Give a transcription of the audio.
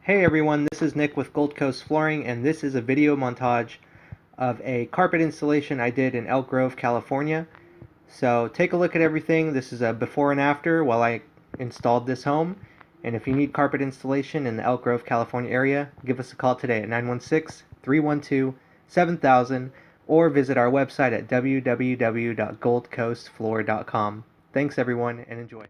Hey everyone, this is Nick with Gold Coast Flooring, and this is a video montage of a carpet installation I did in Elk Grove, California. So take a look at everything. This is a before and after while I installed this home. And if you need carpet installation in the Elk Grove, California area, give us a call today at 916-312-7000 or visit our website at www.goldcoastfloor.com. Thanks everyone and enjoy.